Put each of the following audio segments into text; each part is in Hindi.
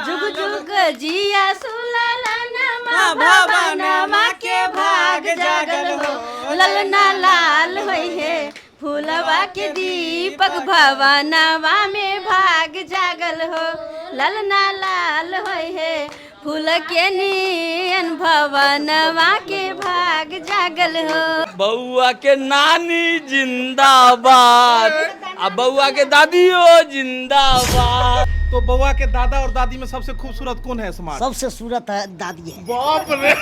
जुग जुग जिया सुललनमा भवनमा के भाग जागल हो ललना लाल होई है फूलवा के दीपक भवनवा में भाग जागल हो ललना लाल होई है फूल के नियन भवनवा के भाग जागल हो। बउआ के नानी जिंदाबाद अब बउआ के दादियो जिंदाबाद। तो बउआ के दादा और दादी में सबसे खूबसूरत कौन है समाज? सबसे सूरत है दादी है। बाप रे।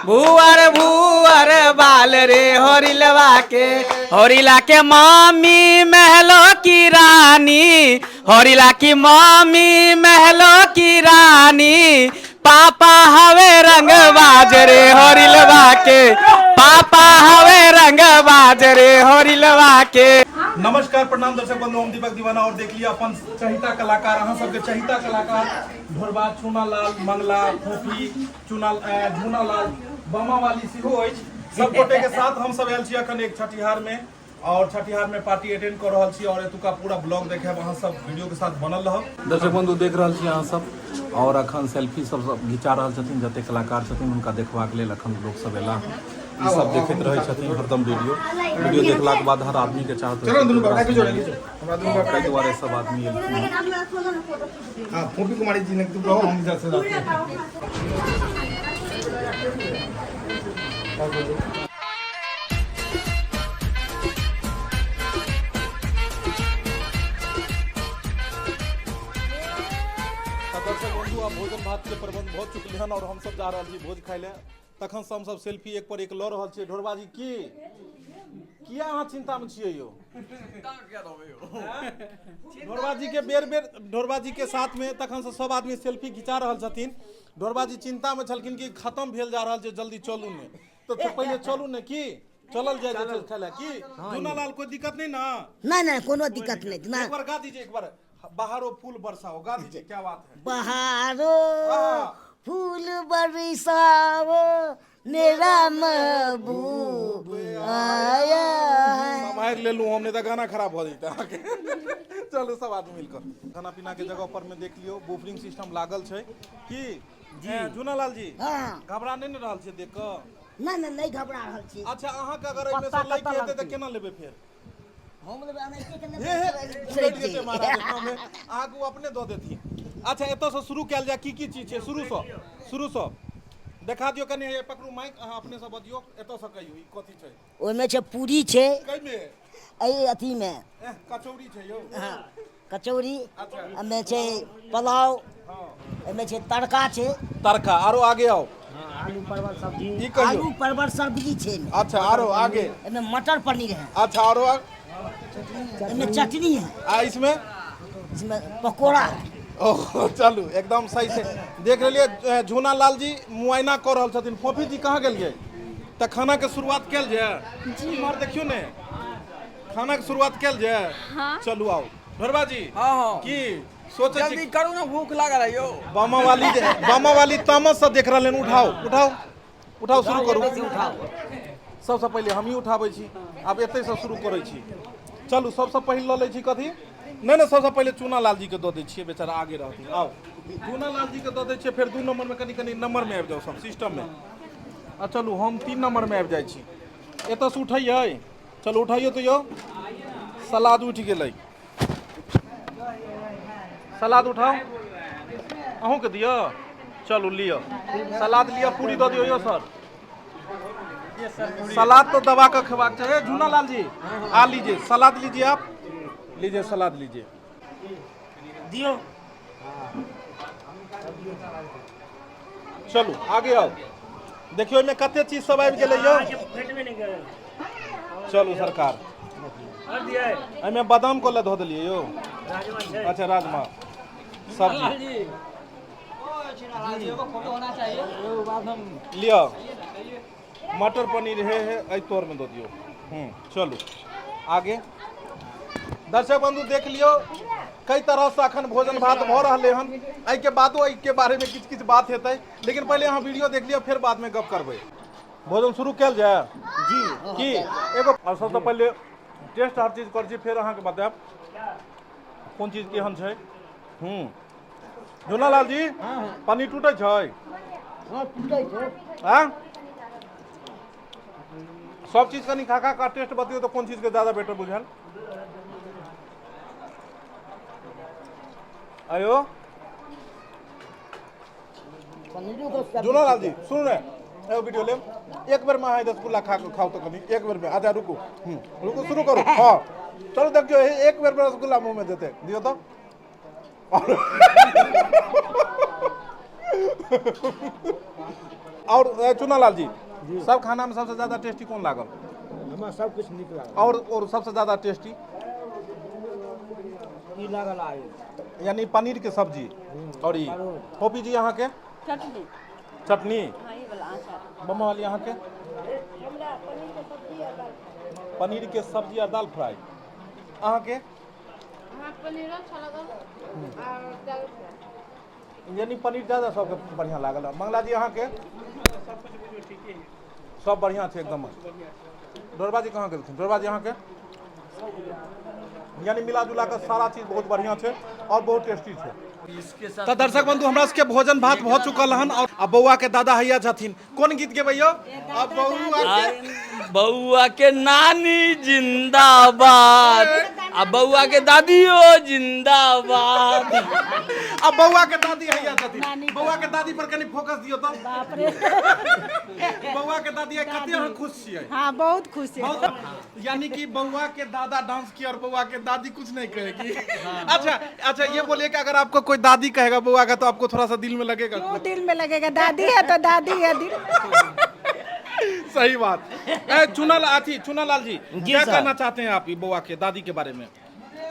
भुअर भुअर बाल रे होरिला के मामी महलो की रानी होरिला की मामी महलो की रानी पापा हवे रंग बाज रे होरिलवा के पापा हवे रंग बाज रे होरिलवा के। नमस्कार प्रणाम दर्शक बंधु, हम दीपक दीवाना और देख लिया अपन चहिता कलाकार अहाँ सबके चहिता कलाकार ढोरबाज चूनालाल मंगला फोफी झूनालाल बमा वाली सेहो अछि। सब गोटे के साथ हम सब आयल छी अखन एक छठिहार में और छठिहार में पार्टी अटेंड कर रहल छी और एतुका पूरा ब्लॉग देखे अहाँ सब वीडियो के साथ बनल रहब। दर्शक बंधु देख रहल छी अहाँ सब और अखन सेल्फी सब घिचा रहल छथिन जते कलाकार छथिन हुनका देखबाक लेल अखन लोग सब एला ई सब देखैत रहै छथिन हरदम वीडियो देखलाक बाद हर आदमी के चाहत ताहि दुआरे सब आदमी फोफी कुमारी जी ने हम भोजन भात के प्रबंध भऽ चुकल हन और हम सब जा रहल छी भोज खाय ले। तखन से हम सब सेल्फी एक पर एक लऽ रहल छियै। ढोरबाजी की किया अहाँ चिंता में छियै यौ? ढोरबाजी के बेर बेर ढोरबाजी के साथ में तखन से सब आदमी सेल्फी खिंचा रहल छथिन। ढोरबाजी चिंता में छलखिन कि खत्म भेल जा रहल छै, जल्दी चलू ने तो पहले चलू ने की चलल जाय छै खाय की। झूनालाल कोई दिक्कत नहीं ना? नहीं कोनो दिक्कत नहीं। एक बार गा दीजिए, एक बार बहारो फूल बरसाओ गा दीजिए। क्या बात है? बहारो फूल बरसाओ मेरा महबूब आया है। माइक ले लूं हमने तो गाना खराब हो जाता है। चलो सब आदमी मिलकर खाना पीना के जगह पर में देख लियो बुफरिंग सिस्टम लागल छै की जी। झूनालाल जी घबरा नहीं रहल छै देख क? नहीं घबरा रहल छी। अच्छा अहाँ के अगर एमे से लै के हेतै त केना लेबे फेर? हम लेबे अनैते के लेबे अहाँ को अपने दो देती। अच्छा एतो से शुरू कैल जा की चीज छै? शुरू से देखा दियो कनी ये पकड़ू माइक अहाँ अपने से बतियो एतो से कहियो ई कथि छै? ओय में छै पूरी छै। कै में? ए अथी में कचौड़ी छै यौ। हां कचौड़ी में छै पुलाव में छै तड़का छै। तड़का आरो आगे आओ। आलू परवल सब्जी ई कहियो आलू परवल सब्जी छै। अच्छा आरो आगे में मटर पनीर है। अच्छा आरो में चटनी है। इसमें पकोड़ा। ओह चलू एकदम सही से देख लेलिए। झूनालाल जी मुआयना कर रहल छथिन। फोफी जी कहाँ गेलिए? त खाना के शुरुआत कैल जाय जी। मार देखियो ने खाना के शुरुआत कैल जाय। चलू आओ ढोरबा जी। हां की सोचे जल्दी करू ना भूख लागल है यो। बामा वाली तामस से देख रहल। उठाओ शुरू करू। सबसे पहले हम ही उठाबै छी आब एतै से शुरू करै छी। चलू सबसे पहले ल लै छी कथी नहीं सबसे पहले चूनालाल जी के दो दै छियै बेचारा आगे रहथिन। आओ चूनालाल जी के दो दै छियै फिर 2 नंबर में कनी नंबर में आबि जाओ सब सिस्टम में। आ चलू हम 3 नंबर में आबि जाइ छी। एतऽ से उठैयै चलू उठाइयो तो यो सलाद उठ गेलै। सलाद उठाओ अहूँ के दियो। चलू लियो सलाद लियो पूरी दो दियो यो सर। सलाद तो दबा कर खवाक चाहिए। झूनालाल जी आ लीजिए सलाद लीजिए आप लीजिए सलाद लीजिए दियो। चलू आगे आओ देखियो में कते चीज सब आबि गेलै यौ। चलू सरकार एमे बादाम को धो देलिए यो। अच्छा राजमा सब्जी लियो मटर पनीर है तोर में दो दियो। चलो आगे दर्शक बंधु देख लियो कई तरह से अखन भोजन भात भ रहे हन। एहि के बादो एहि के बारे में किछ किछ बात हेतै, लेकिन पहले अहाँ वीडियो देख लियो, फिर बाद में गप करबै। भोजन शुरू कयल जाय जी की एगो सबसे पहले टेस्ट हर चीज कर छी, फिर अहाँ के बतायब कोन चीज केहन छै। झूलालाल जी पनीर टूटे छै? हाँ टूटे छै। हाँ सब चीज कनी खा खा का टेस्ट बतियो तो कौन चीज के ज्यादा बेटर बुझल? आयो झूलालाल जी सुन रहे एगो वीडियो ले, एक बेर में अहाँ रसगुल्ला खा के खाओ तो कनी, एक बेर में। आजा रुको रुको शुरू करो। हाँ चलो देखियो एक बेर में रसगुल्ला मुंह में देते दियो तो। और चुनालाल जी सब खाना में सबसे ज्यादा टेस्टी कौन लागल? हमें सब कुछ निक लागल। और सबसे ज्यादा टेस्टी ई लागल आलू, यानी पनीर के सब्जी। और ये पोपी जी यहाँ के चटनी चटनी, हाँ ये वाला अचार। बम्मा वाली यहाँ के पनीर के सब्जी और दाल फ्राई। अहाँ के पनीर अच्छा लगा और दाल फ्राई। यानी पनीर ज्यादा सबके बढ़िया लागल। मंगला जी यहाँ के सब बढ़िया थे एकदम। डोरबा जी कहाँ के? डोरबा जी यहाँ के यानी मिला जुला कर सारा चीज बहुत बढ़िया थे और बहुत टेस्टी थे। तो दर्शक बंधु हमरा सबके भोजन भात हो चुकल हन और अब बउआ के दादा हैया छथिन। कौन गीत के भैया? अब बउआ के नानी जिंदाबाद, अब बउआ के दादियो जिंदाबाद। अब बउआ के दादी हैया छथिन। बउआ के दादी पर कनी फोकस दियो तो। बाप रे बउआ के दादी कते हम खुश छियै। हाँ बहुत खुश है। यानी कि बउआ के दादा डांस किया और बउआ के दादी कुछ नहीं कहेगी। अच्छा अच्छा ये बोलिए कि अगर आपको कोई दादी कहेगा बउआ का तो आपको थोड़ा सा दिल में लगेगा? क्यों दिल में लगेगा? दादी है तो दादी है दिल। सही बात। चुनालाल जी क्या कहना चाहते हैं आप बउआ के दादी के बारे में?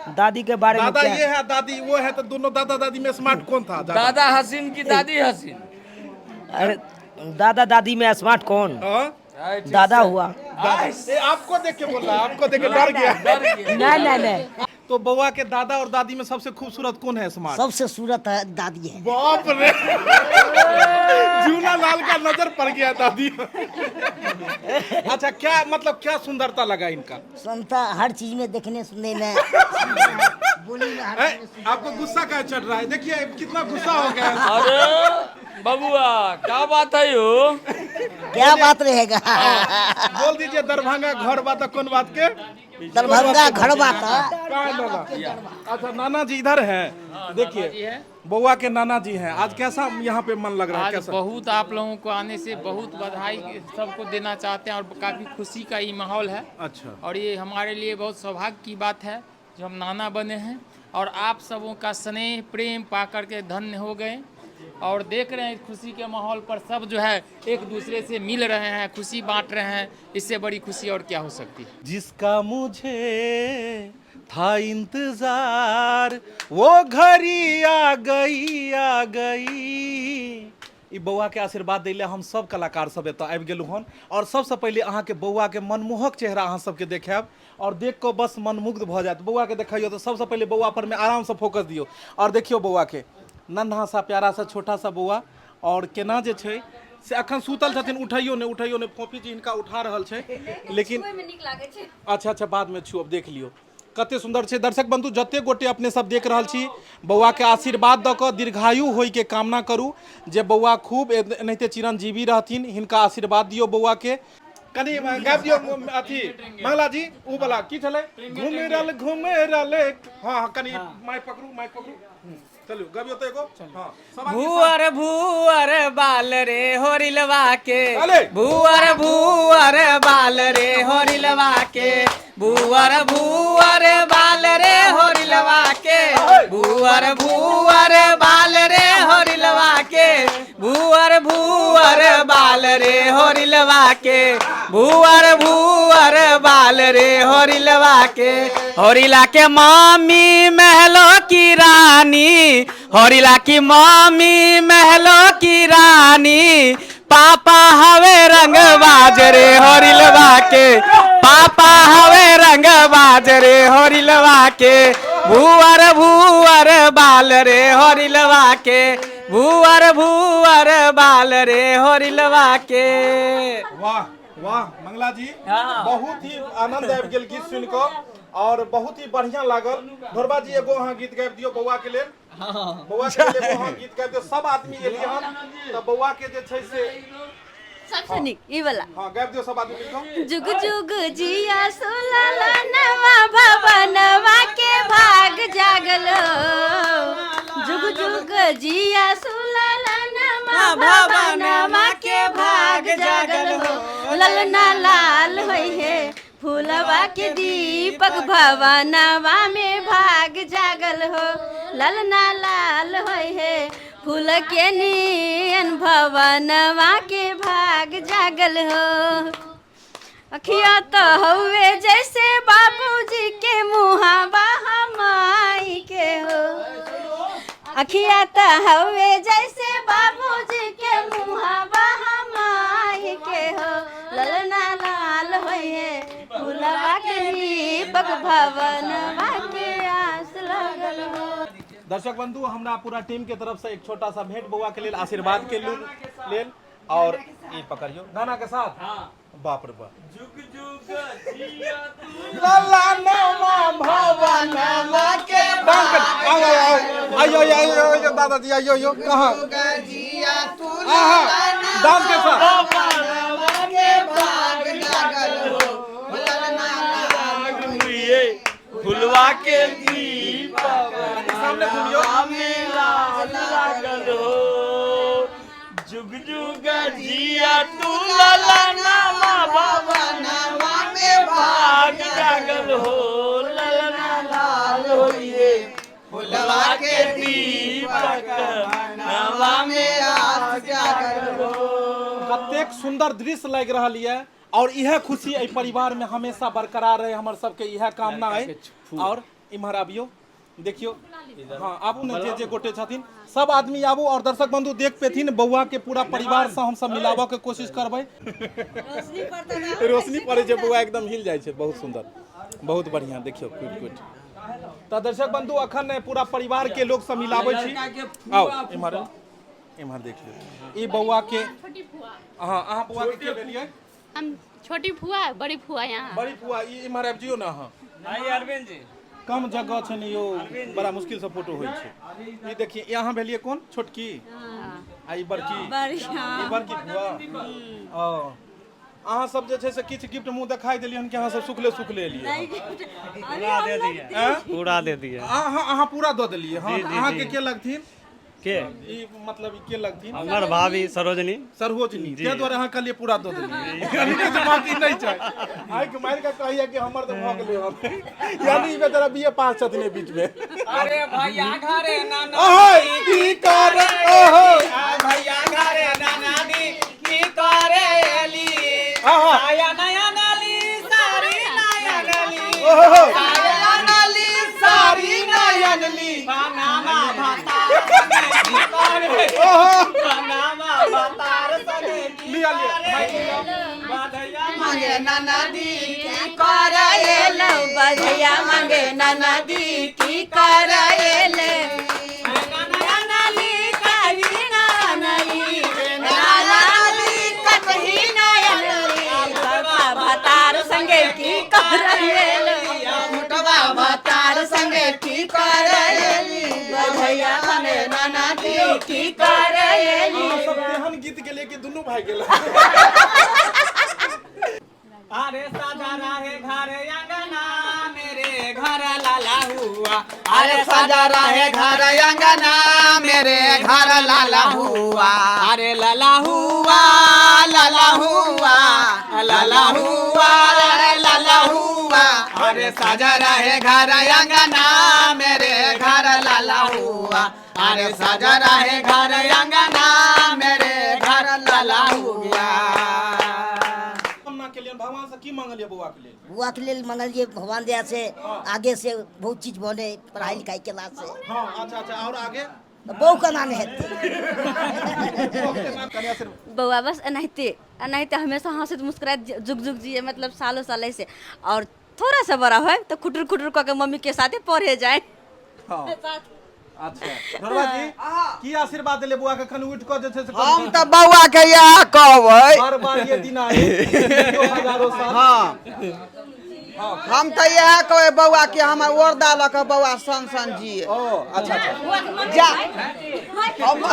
दादी के बारे में दादा क्या? ये है दादी वो है, तो दोनों दादा दादी में स्मार्ट कौन था? दादा हसीन की दादी हसीन? अरे दादा दादी में स्मार्ट कौन? हाँ? दादा हुआ। ये आपको देख के बोल रहा है, आपको देख के डर गया। नहीं तो बउआ के दादा और दादी में सबसे खूबसूरत कौन है स्मार्ट? सबसे सूरत है दादी है। बाप रे झूलालाल का नजर पड़ गया दादी। अच्छा क्या मतलब क्या सुंदरता लगा इनका? सुनता हर चीज में, देखने सुनने में, बोली में, हर चीज में। आपको गुस्सा क्या चढ़ रहा है? देखिए कितना गुस्सा हो गया है। अरे बबुआ क्या बात है यो? क्या बात रहेगा? बोल दीजिए दरभंगा घर बात कौन बात के? दरभंगा घर बात। कहाँ है नाना? अच्छा नाना जी इधर हैं। देखिए बउआ के नाना जी हैं। आज कैसा यहाँ पे मन लग रहा है? आज कैसा? बहुत आप लोगों को आने से बहुत बधाई सबको देना चाहते हैं और काफ़ी खुशी का ये माहौल है। अच्छा और ये हमारे लिए बहुत सौभाग्य की बात है जो हम नाना बने हैं और आप सबों का स्नेह प्रेम पा करके धन्य हो गए। और देख रहे हैं खुशी के माहौल पर सब जो है एक दूसरे से मिल रहे हैं, खुशी बांट रहे हैं। इससे बड़ी खुशी और क्या हो सकती है? जिसका मुझे था इंतजार वो घड़ी आ गई। ई बउआ के आशीर्वाद दैले हम सब कलाकार सब एतऽ आबि गेलहुँ हन और सबसे पहले अहाँ के बउआ के मनमोहक चेहरा अहाँ सबके देखायब और देख कऽ बस मनमुग्ध भऽ जायत। बउआ के देखियो तो सबसे पहले बउआ पर में आराम से फोकस दियो और देखियो बउआ के नन्हा सा प्यारा सा छोटा सा बउआ और केना जे छै से अखन सुतल छथिन। उठाइयो ने फोपी जी इनका उठा रहल छै, लेकिन अच्छा बाद में छू। अब देख लियो कते सुंदर छै। दर्शक बंधु जते गोटे अपने सब देख रहल छी बउआ के आशीर्वाद दऽ कऽ दीर्घायु होय के कामना करू जे बउआ खूब एनाहिते चिरंजीवी रहथिन। हिनका आशीर्वाद दियो बउआ के। कनी गाबि दियो अथी मंगला जी उ वाला की छले? घुमे रहल। हां कनी माइक पकड़ू चलू गाबियो तो एगो। हां भुअर भुअर बाल रे होरिलवा के, भुअर भुअर बाल रे होरिलवा के, भुअर भुअर बाल रे होरिलवा के, भुअर भुअर बाल रे होरिलवा के, भुअर भुअर बाल रे होरिलवा के, भुअर भुअर बाल रे होरिलवा के। होरिला के मामी महलो की रानी, होरिला की मामी महलो की रानी, पापा हवे रंग बाजरे होरिलवा के, पापा हवे रंग बाजरे होरिलवा के, भुअर भुअर बाल रे होरिलवा के, भुअर भुअर बाल रे होरिलवा के। वाह वाह मंगला जी, बहुत ही आनंद आबि गेल गीत सुनि कऽ और बहुत ही बढ़िया लागल। ढोरबा जी एगो अहाँ गीत गाबि दियौ बौआ के लेल। बौआ के लेल एगो अहाँ गीत गाबि दियौ। सब आदमी एलियै हन तऽ बौआ के जे छै से सबसे निक ई वाला। हाँ गाबि दियौ सब आदमी मिलकऽ। जुग जुग जिया सुललनवा भवनवा के भाग जागल हो। जुग जुग जिया सुललनवा भवनवा के भाग जागल हो। ललना लाल होई है फूलवा के दीपक भवनवा में भाग जागल हो। ललना लाल होई है फूल के नियन भवनवा के भाग जागल हो। अखिया तो हवे जैसे बाबूजी के मुहावा हमाई के हो। अखिया तो हवे जैसे बाबूजी के मुहावा हमाई के हो। ललना लाल होए फूलवा के दीपक भवनवा के आस लगल हो। दर्शक बंधु, हमरा पूरा टीम के तरफ से एक छोटा सा भेंट बउआ के लेल, आशीर्वाद के लेल और ये पकड़ियो गाना के साथ। बाप रे बाप। जुग जुग जिया ललनवा भवनवा के आयो दादाजी आयो कहां जिया तू डांस के साथ भवनवा के भाग जागल हो। ललना लाल हुए फुलवा के सामने में लाल लागल हो। जुग जुग जिया तू ललनवा भवनवा में भाग जागल हो। ललना लाल होइए फुलवा के दीपक भवनवा में आग जागल हो। कतेक सुंदर दृश्य लग रहल है और यह खुशी एहि परिवार में हमेशा बरकरार रहे, हमर सबके यह कामना है। और इम्हर आबियो देखियो, हाँ आबू ने जे गोटे छथिन सब आदमी आबू और दर्शक बंधु देख पेथिन बउआ के पूरा परिवार से हम सब मिलाबऽ के कोशिश करबै। रोशनी पड़े छै, बउआ एकदम हिल जाइ छै। बहुत सुंदर, बहुत बढ़िया, देखियो क्यूट। तो दर्शक बंधु अखन पूरा परिवार के लोग सब मिलाबै छी। आओ इम्हर देख लियो ई बउआ के। हाँ अहाँ बउआ के के भेलियै? हम छोटी फुआ बड़ी फुआ यहाँ। बड़ी फुआ ई इम्हर आबि जियो ना। अहाँ आई अरविंद जी कम जगह छै ने यो, बड़ा मुश्किल से फोटो होइ छै। ई देखिए यहाँ भेलिए कौन छोटकी आ ई बड़की। ई बड़की फुआ। अहाँ सब जे छै से किछु गिफ्ट मुंह देखाई देलिए हन कि अहाँ सब सुखले एलिए। पूरा दे दिए। अहाँ पूरा दऽ देलिए। हाँ अहाँ के लगथिन के ई मतलब के लगथिन? हमर भाभी सरोजनी के द्वारा अहाँ कहलिए पूरा दऽ देलिए। कनी के बात नहीं छै। आइ के मार के कहिए कि हमर तो भऽ गेलै हम। यानी ई बेचारा बीए पास छथिन बीच में। अरे भैया घरे नाना ओहो की करे, ओहो भैया घरे नाना दी की करे एली। आया नया नाली सारी नया नाली। ओहो आया नाली सारी नया नाली। नामा भाता नामा भातार सने लिया मांगे नाना दी की करे लो बधैया मांगे नाना दी की करे। भतार संगे की भतार संगे की करेली बधैया मांगे नाना दी की करेली। सब एहन गीत गेले कि दुनू भाई गेल। अरे साजा रहे घर अंगना मेरे घर लाला हुआ। अरे साजा रहे घर अंगना मेरे घर लाला हुआ। अरे लाला हुआ लाला हुआ लाला हुआ लाला हुआ। अरे साजा रहे घर अंगना मेरे घर लाला हुआ। अरे साजा रहे घर अंगना मेरे घर लाला हुआ। भगवान से की मांगलिए बउआ के लेल? बुआ के लेल मंगलिए भगवान दया से आगे से बहुत चीज बने, पढ़ाई लिखाई केला से। हाँ अच्छा और आगे बहू का नाम है। बउआ बस अनाहिते हमेशा हंसत मुस्कुरात जुग जुग जिए, मतलब सालों साल से। और थोड़ा सा बड़ा हो तो खुटर खुटर कह के मम्मी के साथ पढ़े जाए। हाँ अच्छा ढोलबा जी की आशीर्वाद देले बुआ के खन उठ क जे छै से हम तो बउआ के यह कहबै हर बार ये दिन आए हजारों साल हाँ हम तो यह कहबै बउआ के हमर ओरदा ल के बउआ सन सन जी ओ अच्छा जा हम